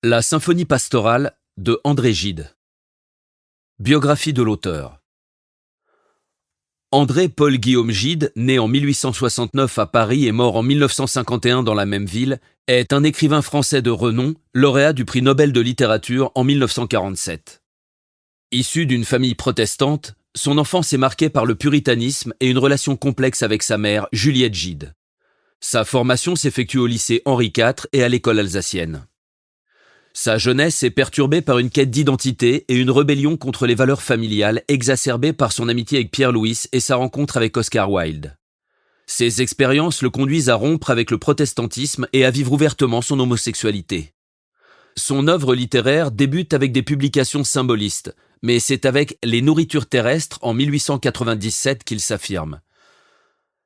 La symphonie pastorale de André Gide. Biographie de l'auteur. André-Paul Guillaume Gide, né en 1869 à Paris et mort en 1951 dans la même ville, est un écrivain français de renom, lauréat du prix Nobel de littérature en 1947. Issu d'une famille protestante, son enfance est marquée par le puritanisme et une relation complexe avec sa mère, Juliette Gide. Sa formation s'effectue au lycée Henri IV et à l'école alsacienne. Sa jeunesse est perturbée par une quête d'identité et une rébellion contre les valeurs familiales exacerbée par son amitié avec Pierre Louis et sa rencontre avec Oscar Wilde. Ces expériences le conduisent à rompre avec le protestantisme et à vivre ouvertement son homosexualité. Son œuvre littéraire débute avec des publications symbolistes, mais c'est avec Les Nourritures terrestres en 1897 qu'il s'affirme.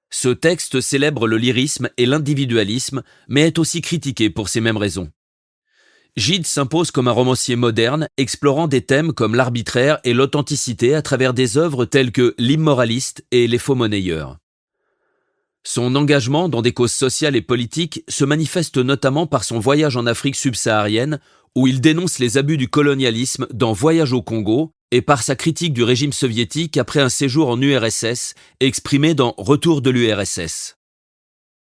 Ce texte célèbre le lyrisme et l'individualisme, mais est aussi critiqué pour ces mêmes raisons. Gide s'impose comme un romancier moderne, explorant des thèmes comme l'arbitraire et l'authenticité à travers des œuvres telles que L'immoraliste et Les faux monnayeurs. Son engagement dans des causes sociales et politiques se manifeste notamment par son voyage en Afrique subsaharienne, où il dénonce les abus du colonialisme dans Voyage au Congo, et par sa critique du régime soviétique après un séjour en URSS, exprimé dans Retour de l'URSS.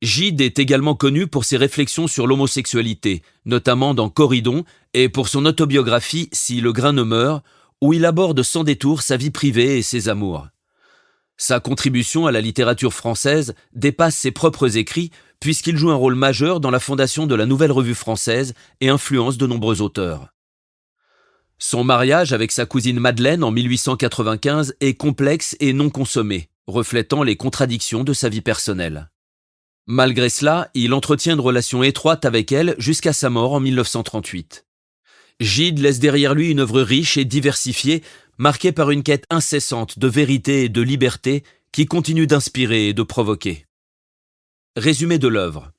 Gide est également connu pour ses réflexions sur l'homosexualité, notamment dans Corydon, et pour son autobiographie Si le grain ne meurt, où il aborde sans détour sa vie privée et ses amours. Sa contribution à la littérature française dépasse ses propres écrits, puisqu'il joue un rôle majeur dans la fondation de la Nouvelle Revue française et influence de nombreux auteurs. Son mariage avec sa cousine Madeleine en 1895 est complexe et non consommé, reflétant les contradictions de sa vie personnelle. Malgré cela, il entretient une relation étroite avec elle jusqu'à sa mort en 1938. Gide laisse derrière lui une œuvre riche et diversifiée, marquée par une quête incessante de vérité et de liberté qui continue d'inspirer et de provoquer. Résumé de l'œuvre.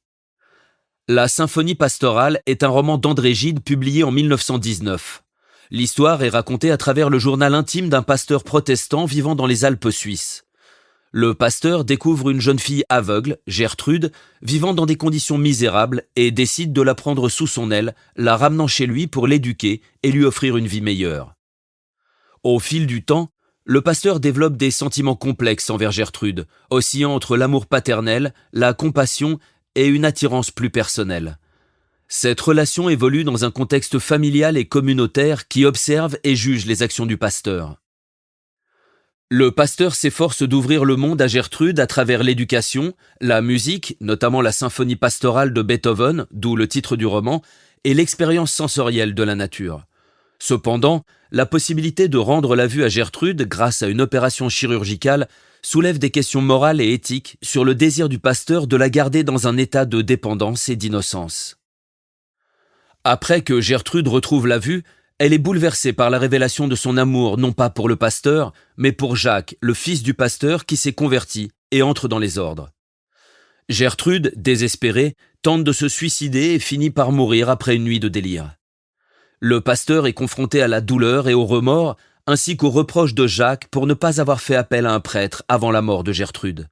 La symphonie pastorale est un roman d'André Gide publié en 1919. L'histoire est racontée à travers le journal intime d'un pasteur protestant vivant dans les Alpes suisses. Le pasteur découvre une jeune fille aveugle, Gertrude, vivant dans des conditions misérables et décide de la prendre sous son aile, la ramenant chez lui pour l'éduquer et lui offrir une vie meilleure. Au fil du temps, le pasteur développe des sentiments complexes envers Gertrude, oscillant entre l'amour paternel, la compassion et une attirance plus personnelle. Cette relation évolue dans un contexte familial et communautaire qui observe et juge les actions du pasteur. Le pasteur s'efforce d'ouvrir le monde à Gertrude à travers l'éducation, la musique, notamment la symphonie pastorale de Beethoven, d'où le titre du roman, et l'expérience sensorielle de la nature. Cependant, la possibilité de rendre la vue à Gertrude grâce à une opération chirurgicale soulève des questions morales et éthiques sur le désir du pasteur de la garder dans un état de dépendance et d'innocence. Après que Gertrude retrouve la vue, elle est bouleversée par la révélation de son amour non pas pour le pasteur, mais pour Jacques, le fils du pasteur qui s'est converti et entre dans les ordres. Gertrude, désespérée, tente de se suicider et finit par mourir après une nuit de délire. Le pasteur est confronté à la douleur et au remords, ainsi qu'aux reproches de Jacques pour ne pas avoir fait appel à un prêtre avant la mort de Gertrude.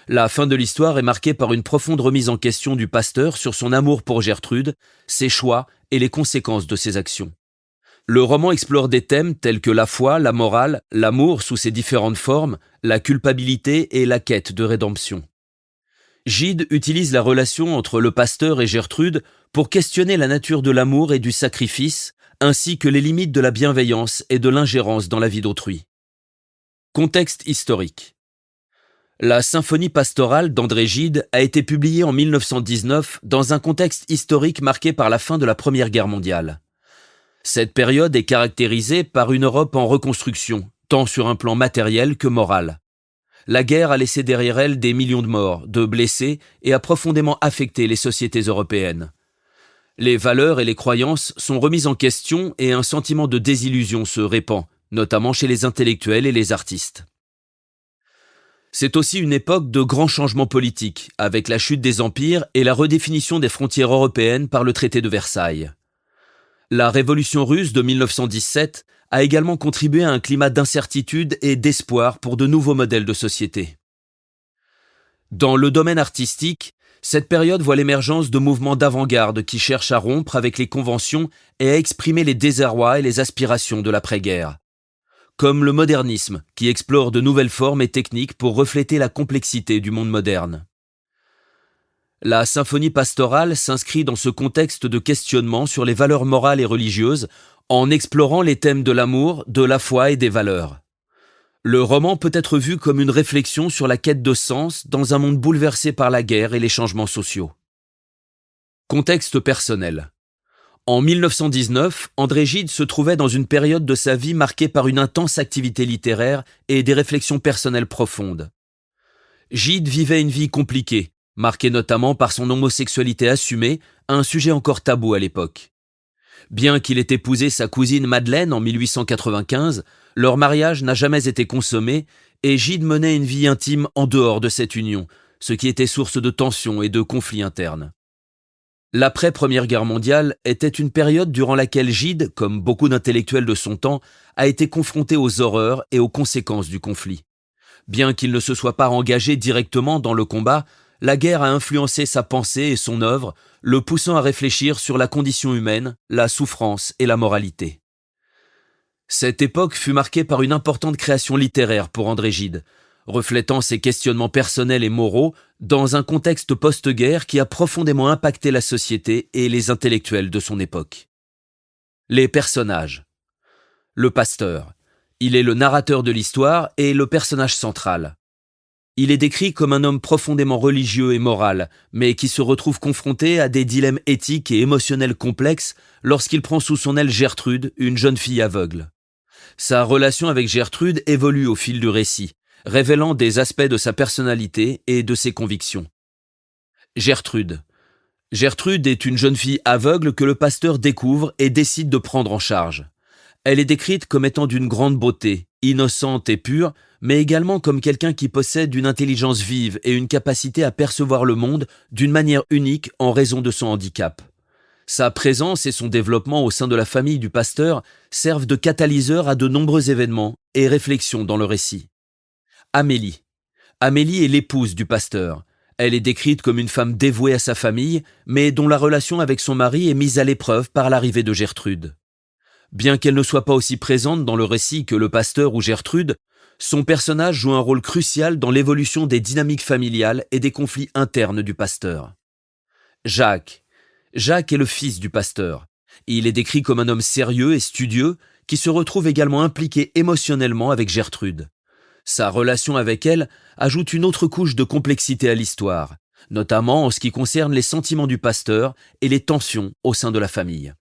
La fin de l'histoire est marquée par une profonde remise en question du pasteur sur son amour pour Gertrude, ses choix et les conséquences de ses actions. Le roman explore des thèmes tels que la foi, la morale, l'amour sous ses différentes formes, la culpabilité et la quête de rédemption. Gide utilise la relation entre le pasteur et Gertrude pour questionner la nature de l'amour et du sacrifice, ainsi que les limites de la bienveillance et de l'ingérence dans la vie d'autrui. Contexte historique. La symphonie pastorale d'André Gide a été publiée en 1919 dans un contexte historique marqué par la fin de la Première Guerre mondiale. Cette période est caractérisée par une Europe en reconstruction, tant sur un plan matériel que moral. La guerre a laissé derrière elle des millions de morts, de blessés et a profondément affecté les sociétés européennes. Les valeurs et les croyances sont remises en question et un sentiment de désillusion se répand, notamment chez les intellectuels et les artistes. C'est aussi une époque de grands changements politiques, avec la chute des empires et la redéfinition des frontières européennes par le traité de Versailles. La révolution russe de 1917 a également contribué à un climat d'incertitude et d'espoir pour de nouveaux modèles de société. Dans le domaine artistique, Cette période voit l'émergence de mouvements d'avant-garde qui cherchent à rompre avec les conventions et à exprimer les désarrois et les aspirations de l'après-guerre. Comme le modernisme, qui explore de nouvelles formes et techniques pour refléter la complexité du monde moderne. La symphonie pastorale s'inscrit dans ce contexte de questionnement sur les valeurs morales et religieuses, en explorant les thèmes de l'amour, de la foi et des valeurs. Le roman peut être vu comme une réflexion sur la quête de sens dans un monde bouleversé par la guerre et les changements sociaux. Contexte personnel. En 1919, André Gide se trouvait dans une période de sa vie marquée par une intense activité littéraire et des réflexions personnelles profondes. Gide vivait une vie compliquée, marquée notamment par son homosexualité assumée, un sujet encore tabou à l'époque. Bien qu'il ait épousé sa cousine Madeleine en 1895, leur mariage n'a jamais été consommé et Gide menait une vie intime en dehors de cette union, ce qui était source de tensions et de conflits internes. L'après-Première Guerre mondiale était une période durant laquelle Gide, comme beaucoup d'intellectuels de son temps, a été confronté aux horreurs et aux conséquences du conflit. Bien qu'il ne se soit pas engagé directement dans le combat, la guerre a influencé sa pensée et son œuvre, le poussant à réfléchir sur la condition humaine, la souffrance et la moralité. Cette époque fut marquée par une importante création littéraire pour André Gide, reflétant ses questionnements personnels et moraux dans un contexte post-guerre qui a profondément impacté la société et les intellectuels de son époque. Les personnages. Le pasteur. Il est le narrateur de l'histoire et le personnage central. Il est décrit comme un homme profondément religieux et moral, mais qui se retrouve confronté à des dilemmes éthiques et émotionnels complexes lorsqu'il prend sous son aile Gertrude, une jeune fille aveugle. Sa relation avec Gertrude évolue au fil du récit, révélant des aspects de sa personnalité et de ses convictions. Gertrude. Gertrude est une jeune fille aveugle que le pasteur découvre et décide de prendre en charge. Elle est décrite comme étant d'une grande beauté, innocente et pure, mais également comme quelqu'un qui possède une intelligence vive et une capacité à percevoir le monde d'une manière unique en raison de son handicap. Sa présence et son développement au sein de la famille du pasteur servent de catalyseur à de nombreux événements et réflexions dans le récit. Amélie. Amélie est l'épouse du pasteur. Elle est décrite comme une femme dévouée à sa famille, mais dont la relation avec son mari est mise à l'épreuve par l'arrivée de Gertrude. Bien qu'elle ne soit pas aussi présente dans le récit que le pasteur ou Gertrude, son personnage joue un rôle crucial dans l'évolution des dynamiques familiales et des conflits internes du pasteur. Jacques. Jacques est le fils du pasteur. Il est décrit comme un homme sérieux et studieux qui se retrouve également impliqué émotionnellement avec Gertrude. Sa relation avec elle ajoute une autre couche de complexité à l'histoire, notamment en ce qui concerne les sentiments du pasteur et les tensions au sein de la famille.